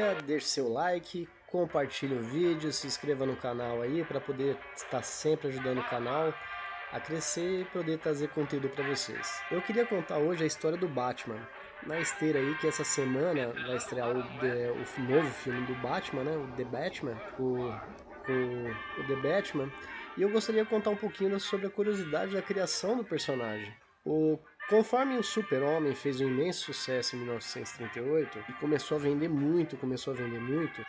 curta, deixe seu like, compartilhe o vídeo, se inscreva no canal aí para poder estar sempre ajudando o canal a crescer e poder trazer conteúdo para vocês. Eu queria contar hoje a história do Batman. Na esteira aí que essa semana vai estrear o novo filme do Batman, né? O The Batman, o The Batman. E eu gostaria de contar um pouquinho sobre a curiosidade da criação do personagem. Conforme o Super-Homem fez um imenso sucesso em 1938 e começou a vender muito,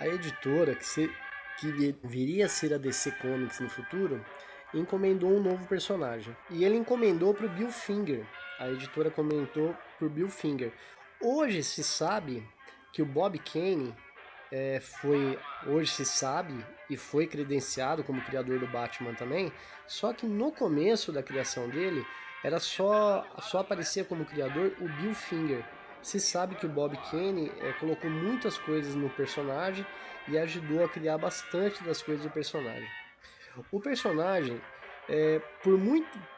a editora que viria a ser a DC Comics no futuro, encomendou um novo personagem. E ele encomendou para o Bill Finger. A editora comentou por Bill Finger. Hoje se sabe que o Bob Kane hoje se sabe e foi credenciado como criador do Batman também, só que no começo da criação dele era só aparecia como criador o Bill Finger. Se sabe que o Bob Kane colocou muitas coisas no personagem e ajudou a criar bastante das coisas do personagem. O personagem,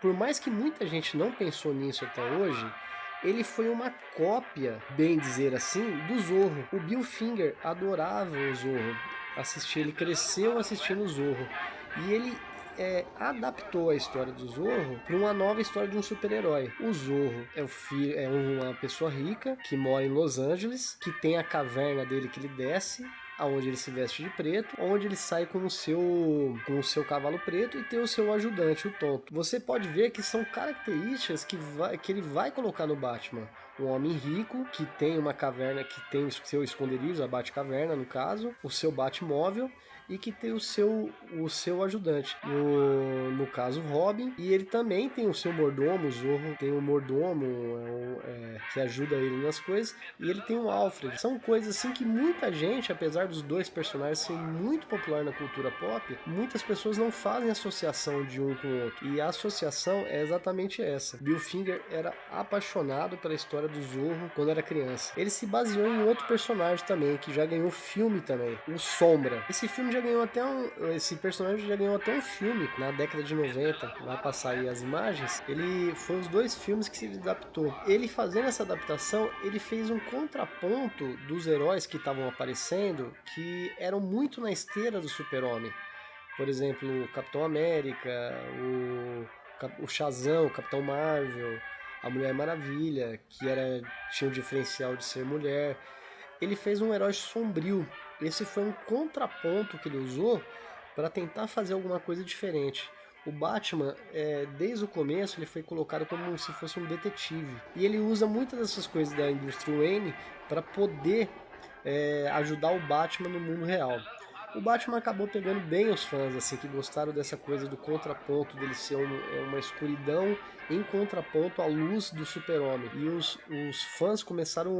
por mais que muita gente não pensou nisso até hoje, ele foi uma cópia, bem dizer assim, do Zorro. O Bill Finger adorava o Zorro. Ele cresceu assistindo o Zorro. E ele adaptou a história do Zorro para uma nova história de um super-herói. O Zorro é uma pessoa rica que mora em Los Angeles, que tem a caverna dele que ele desce, onde ele se veste de preto, onde ele sai com o seu cavalo preto e tem o seu ajudante, o Tonto. Você pode ver que são características que ele vai colocar no Batman. Um homem rico, que tem uma caverna, que tem o seu esconderijo, a Batcaverna no caso, o seu Batmóvel, e que tem o seu ajudante, no caso Robin, e ele também tem o seu mordomo, o Zorro tem um mordomo que ajuda ele nas coisas, e ele tem o Alfred. São coisas assim que muita gente, apesar dos dois personagens serem muito populares na cultura pop, muitas pessoas não fazem associação de um com o outro, e a associação é exatamente essa. Bill Finger era apaixonado pela história do Zorro quando era criança. Ele se baseou em outro personagem também, que já ganhou filme também, o Sombra. Esse personagem já ganhou até um filme na década de 90, vai passar aí as imagens. Ele foi os dois filmes que se adaptou. Ele fazendo essa adaptação, ele fez um contraponto dos heróis que estavam aparecendo, que eram muito na esteira do Super-Homem. Por exemplo, o Capitão América, o Shazam, o Capitão Marvel, a Mulher Maravilha, que tinha o diferencial de ser mulher. Ele fez um herói sombrio. Esse foi um contraponto que ele usou para tentar fazer alguma coisa diferente. O Batman, desde o começo, ele foi colocado como se fosse um detetive. E ele usa muitas dessas coisas da indústria Wayne para poder ajudar o Batman no mundo real. O Batman acabou pegando bem os fãs, assim, que gostaram dessa coisa do contraponto, dele ser uma escuridão em contraponto à luz do Super-Homem. E os fãs começaram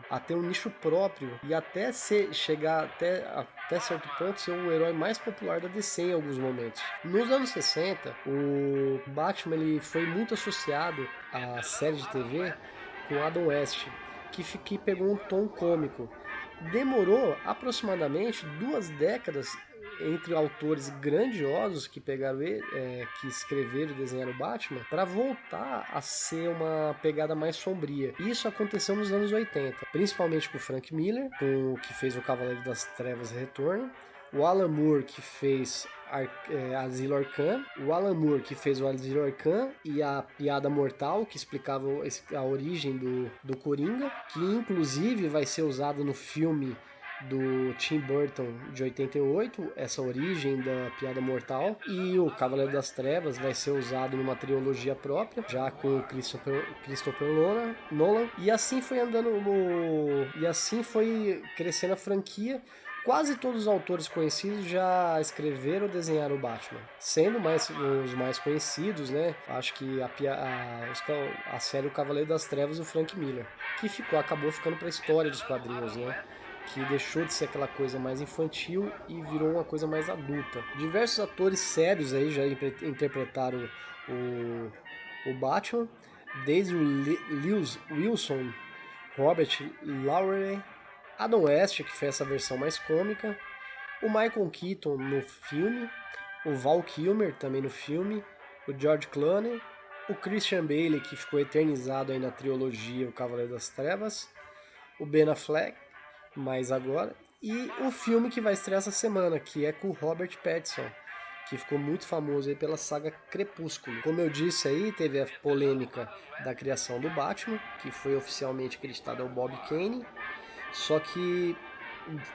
a ter um nicho próprio e chegar até certo ponto ser o herói mais popular da DC em alguns momentos. Nos anos 60, o Batman ele foi muito associado à série de TV com Adam West, que pegou um tom cômico. Demorou aproximadamente 2 décadas entre autores grandiosos que que escreveram e desenharam o Batman para voltar a ser uma pegada mais sombria. Isso aconteceu nos anos 80, principalmente com o Frank Miller, que fez o Cavaleiro das Trevas Retorno, o Alan Moore, que fez Asilo Arkham, o Alan Moore, que fez o Asilo Arkham e a Piada Mortal, que explicava a origem do Coringa, que inclusive vai ser usado no filme do Tim Burton de 88, essa origem da Piada Mortal, e o Cavaleiro das Trevas vai ser usado numa trilogia própria, já com o Christopher Nolan, e assim foi e assim foi crescendo a franquia. Quase todos os autores conhecidos já escreveram ou desenharam o Batman, sendo os mais conhecidos, né? Acho que a série O Cavaleiro das Trevas, o Frank Miller, que acabou ficando para a história dos quadrinhos, né? Que deixou de ser aquela coisa mais infantil e virou uma coisa mais adulta. Diversos atores sérios aí já interpretaram o Batman, desde o Lewis Wilson, Robert Lowry, Adam West, que fez essa versão mais cômica, o Michael Keaton no filme, o Val Kilmer também no filme, o George Clooney, o Christian Bale, que ficou eternizado aí na trilogia O Cavaleiro das Trevas, o Ben Affleck, mais agora. E o filme que vai estrear essa semana, que é com o Robert Pattinson, que ficou muito famoso aí pela saga Crepúsculo. Como eu disse aí, teve a polêmica da criação do Batman, que foi oficialmente acreditada ao Bob Kane, só que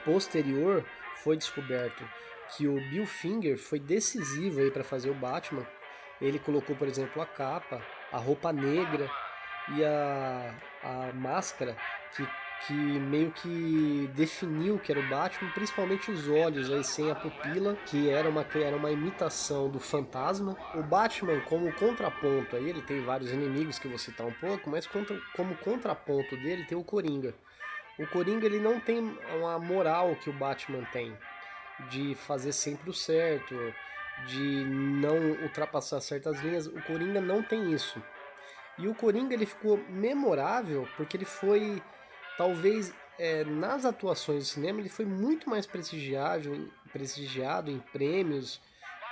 posterior foi descoberto que o Bill Finger foi decisivo aí para fazer o Batman. Ele colocou, por exemplo, a capa, a roupa negra e a máscara que meio que definiu que era o Batman, principalmente os olhos aí sem a pupila, que era uma imitação do fantasma. O Batman, como contraponto aí, ele tem vários inimigos que eu vou citar um pouco, mas como contraponto dele tem o Coringa. O Coringa ele não tem uma moral que o Batman tem, de fazer sempre o certo, de não ultrapassar certas linhas. O Coringa não tem isso. E o Coringa ele ficou memorável porque ele foi, talvez, nas atuações de cinema, ele foi muito mais prestigiado em prêmios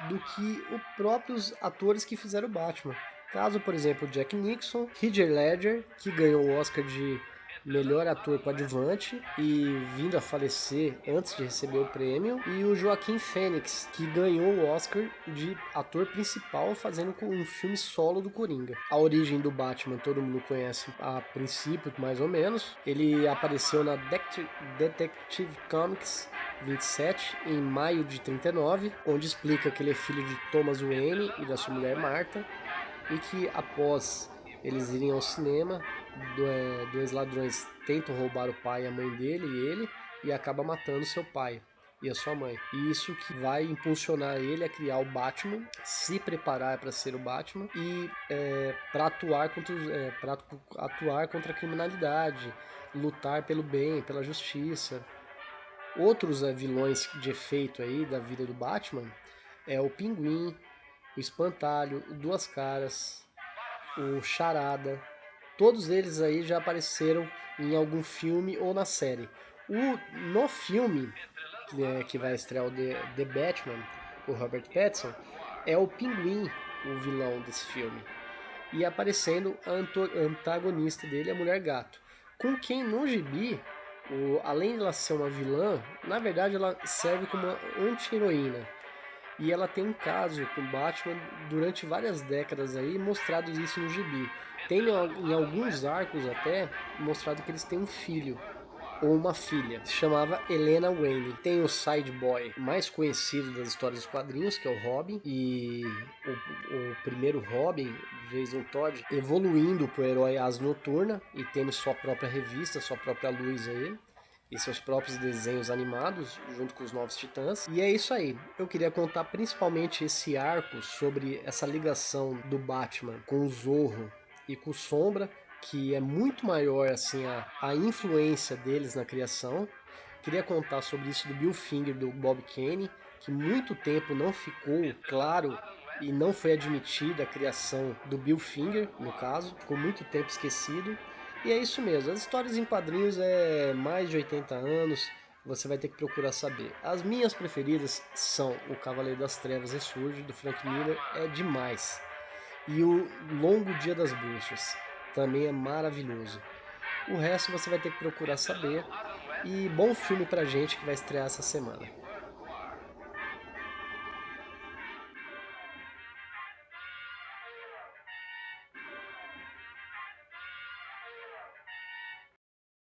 do que os próprios atores que fizeram o Batman. Caso, por exemplo, Jack Nicholson, Heath Ledger, que ganhou o Oscar de melhor ator coadjuvante e vindo a falecer antes de receber o prêmio, e o Joaquim Phoenix, que ganhou o Oscar de ator principal fazendo um filme solo do Coringa. A origem do Batman todo mundo conhece a princípio, mais ou menos. Ele apareceu na Detective Comics 27 em maio de 39, onde explica que ele é filho de Thomas Wayne e da sua mulher Martha, e que após eles irem ao cinema, dois ladrões tentam roubar o pai e a mãe dele e ele, e acaba matando seu pai e a sua mãe. E isso que vai impulsionar ele a criar o Batman, se preparar para ser o Batman e para atuar contra a criminalidade, lutar pelo bem, pela justiça. Outros vilões de efeito aí da vida do Batman é o Pinguim, o Espantalho, o Duas Caras, o Charada. Todos eles aí já apareceram em algum filme ou na série. No filme que vai estrear o The Batman, o Robert Pattinson, é o Pinguim o vilão desse filme. E aparecendo a antagonista dele, a Mulher Gato. Com quem no gibi, além de ela ser uma vilã, na verdade ela serve como uma anti-heroína. E ela tem um caso com Batman durante várias décadas aí, mostrado isso no gibi. Tem em alguns arcos até mostrado que eles têm um filho ou uma filha, se chamava Helena Wayne. Tem o Side Boy mais conhecido das histórias dos quadrinhos, que é o Robin, e o primeiro Robin, Jason Todd, evoluindo para o herói Asa Noturna e tendo sua própria revista, sua própria luz aí, e seus próprios desenhos animados, junto com os Novos Titãs. E é isso aí. Eu queria contar principalmente esse arco sobre essa ligação do Batman com o Zorro e com o Sombra, que é muito maior assim a influência deles na criação. Queria contar sobre isso do Bill Finger, do Bob Kane, que muito tempo não ficou claro e não foi admitida a criação do Bill Finger, no caso, ficou muito tempo esquecido. E é isso mesmo, as histórias em quadrinhos é mais de 80 anos, você vai ter que procurar saber. As minhas preferidas são O Cavaleiro das Trevas Ressurge, do Frank Miller, é demais. E O Longo Dia das Bruxas, também é maravilhoso. O resto você vai ter que procurar saber. E bom filme pra gente que vai estrear essa semana.